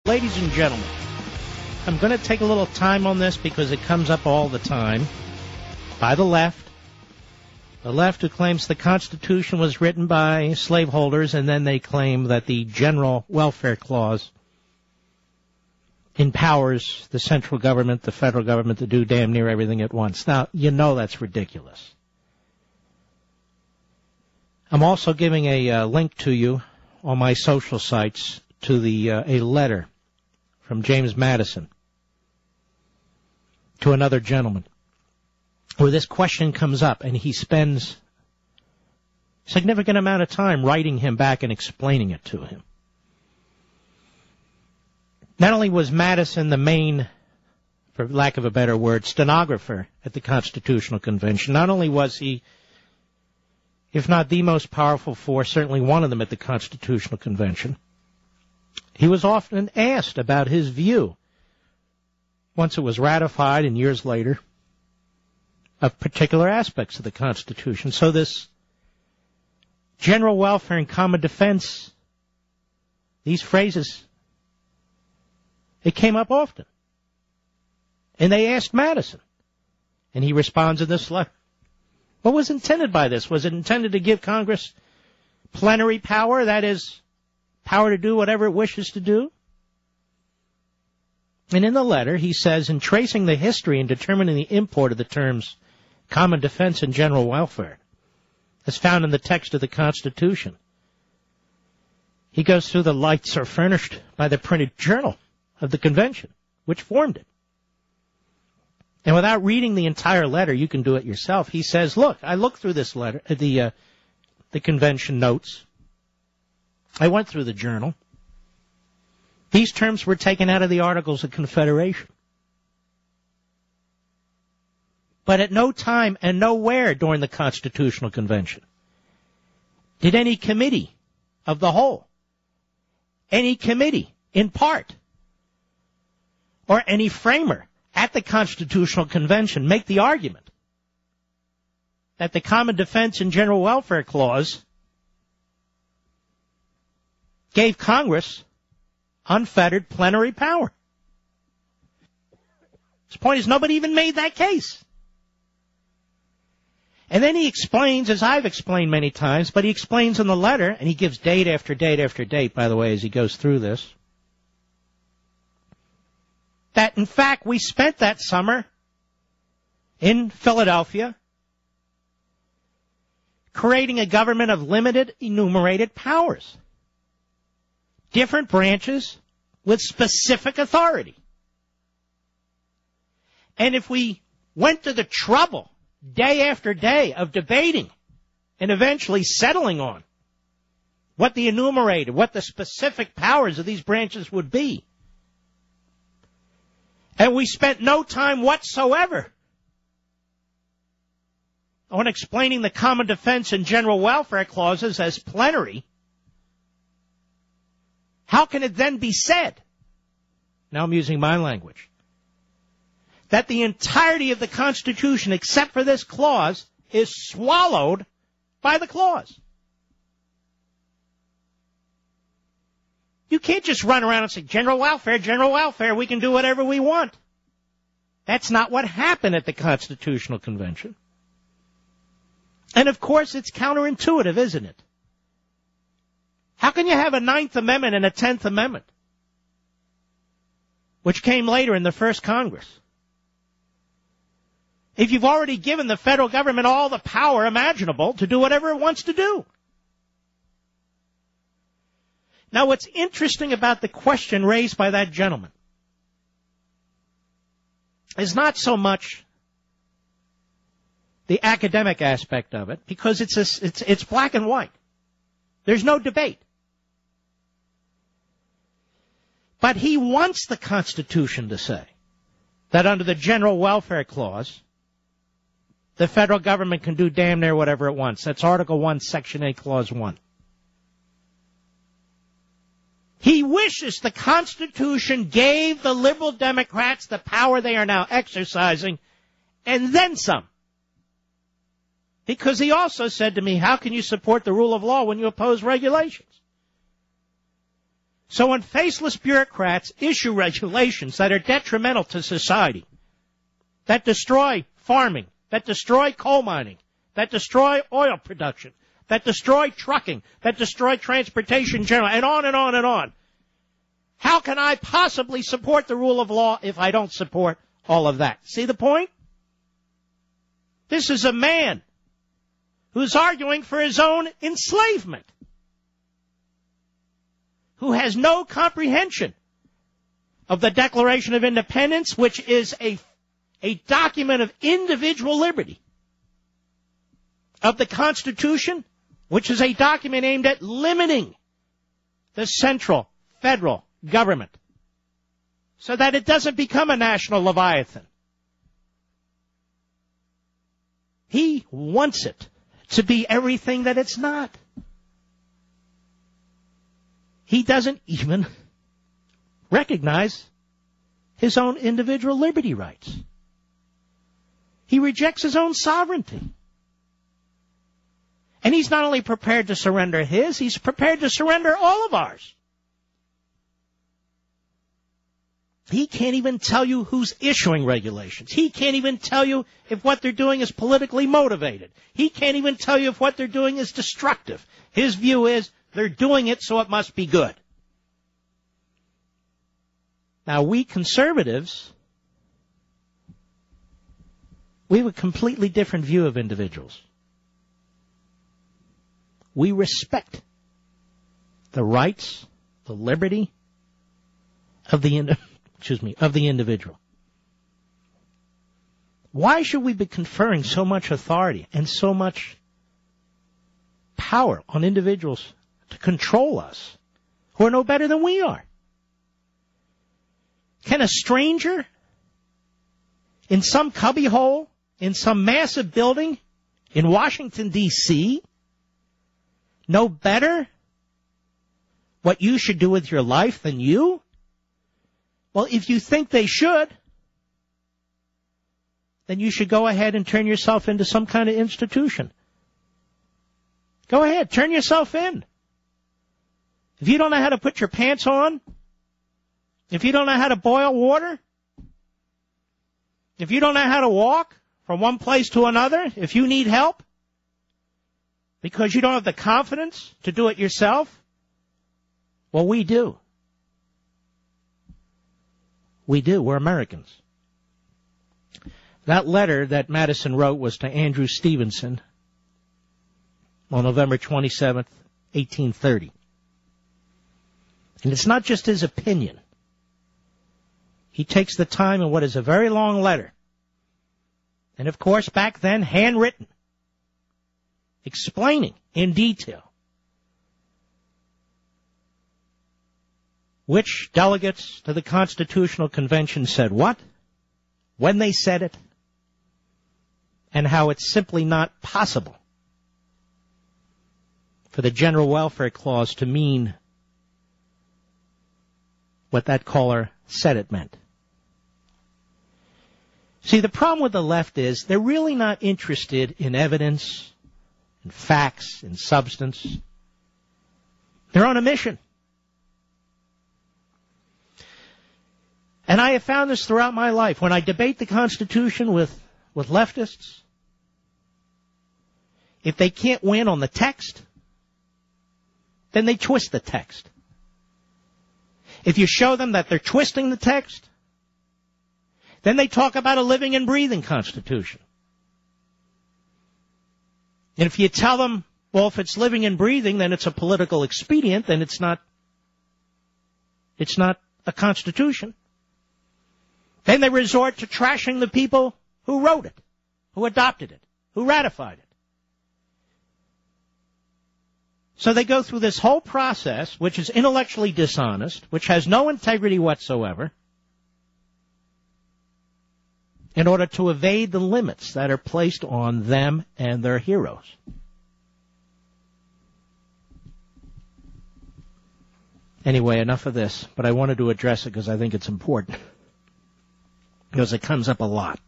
Ladies and gentlemen, I'm going to take a little time on this because it comes up all the time by the left. The left who claims the Constitution was written by slaveholders, and then they claim that the General Welfare Clause empowers the central government, the federal government, to do damn near everything at once. Now, you know that's ridiculous. I'm also giving a link to you on my social sites to a letter from James Madison to another gentleman, where this question comes up, and he spends a significant amount of time writing him back and explaining it to him. Not only was Madison the main, for lack of a better word, stenographer at the Constitutional Convention, not only was he, if not the most powerful force, certainly one of them at the Constitutional Convention, he was often asked about his view, once it was ratified and years later, of particular aspects of the Constitution. So this general welfare and common defense, these phrases, it came up often. And they asked Madison, and he responds in this letter. What was intended by this? Was it intended to give Congress plenary power, that is, power to do whatever it wishes to do? And in the letter, he says, in tracing the history and determining the import of the terms common defense and general welfare, as found in the text of the Constitution, he goes through the lights are furnished by the printed journal of the convention, which formed it. And without reading the entire letter, you can do it yourself. He says, look, I looked through this letter, the convention notes. I went through the journal. These terms were taken out of the Articles of Confederation. But at no time and nowhere during the Constitutional Convention did any committee of the whole, any committee in part, or any framer at the Constitutional Convention make the argument that the Common Defense and General Welfare Clause gave Congress unfettered plenary power. His point is nobody even made that case. And then he explains, as I've explained many times, but he explains in the letter, and he gives date after date after date, by the way, as he goes through this, that in fact we spent that summer in Philadelphia creating a government of limited enumerated powers. Different branches with specific authority. And if we went to the trouble day after day of debating and eventually settling on what the enumerated, what the specific powers of these branches would be, and we spent no time whatsoever on explaining the Common Defense and General Welfare Clauses as plenary, how can it then be said, now I'm using my language, that the entirety of the Constitution, except for this clause, is swallowed by the clause? You can't just run around and say, general welfare, we can do whatever we want. That's not what happened at the Constitutional Convention. And of course, it's counterintuitive, isn't it? How can you have a Ninth Amendment and a Tenth Amendment, which came later in the first Congress, if you've already given the federal government all the power imaginable to do whatever it wants to do? Now, what's interesting about the question raised by that gentleman is not so much the academic aspect of it, because it's black and white. There's no debate. But he wants the Constitution to say that under the General Welfare Clause, the federal government can do damn near whatever it wants. That's Article 1, Section 8, Clause 1. He wishes the Constitution gave the liberal Democrats the power they are now exercising, and then some. Because he also said to me, how can you support the rule of law when you oppose regulations? So when faceless bureaucrats issue regulations that are detrimental to society, that destroy farming, that destroy coal mining, that destroy oil production, that destroy trucking, that destroy transportation in general, and on and on and on, how can I possibly support the rule of law if I don't support all of that? See the point? This is a man who's arguing for his own enslavement, who has no comprehension of the Declaration of Independence, which is a document of individual liberty, of the Constitution, which is a document aimed at limiting the central federal government so that it doesn't become a national leviathan. He wants it to be everything that it's not. He doesn't even recognize his own individual liberty rights. He rejects his own sovereignty. And he's not only prepared to surrender his, he's prepared to surrender all of ours. He can't even tell you who's issuing regulations. He can't even tell you if what they're doing is politically motivated. He can't even tell you if what they're doing is destructive. His view is they're doing it, so it must be good. Now, we conservatives, we have a completely different view of individuals. We respect the rights, the liberty of the individual. Why should we be conferring so much authority and so much power on individuals to control us who are no better than we are? Can a stranger in some cubbyhole, in some massive building in Washington, D.C., know better what you should do with your life than you? Well, if you think they should, then you should go ahead and turn yourself into some kind of institution. Go ahead, turn yourself in. If you don't know how to put your pants on, if you don't know how to boil water, if you don't know how to walk from one place to another, if you need help because you don't have the confidence to do it yourself, well, we do. We do. We're Americans. That letter that Madison wrote was to Andrew Stevenson on November 27th, 1830. And it's not just his opinion. He takes the time in what is a very long letter, and of course back then handwritten, explaining in detail which delegates to the Constitutional Convention said what, when they said it, and how it's simply not possible for the General Welfare Clause to mean what that caller said it meant. See, the problem with the left is they're really not interested in evidence, in facts, in substance. They're on a mission. And I have found this throughout my life. When I debate the Constitution with leftists, if they can't win on the text, then they twist the text. If you show them that they're twisting the text, then they talk about a living and breathing Constitution. And if you tell them, well, if it's living and breathing, then it's a political expedient, then it's not a Constitution. Then they resort to trashing the people who wrote it, who adopted it, who ratified it. So they go through this whole process, which is intellectually dishonest, which has no integrity whatsoever, in order to evade the limits that are placed on them and their heroes. Anyway, enough of this, but I wanted to address it because I think it's important, because it comes up a lot.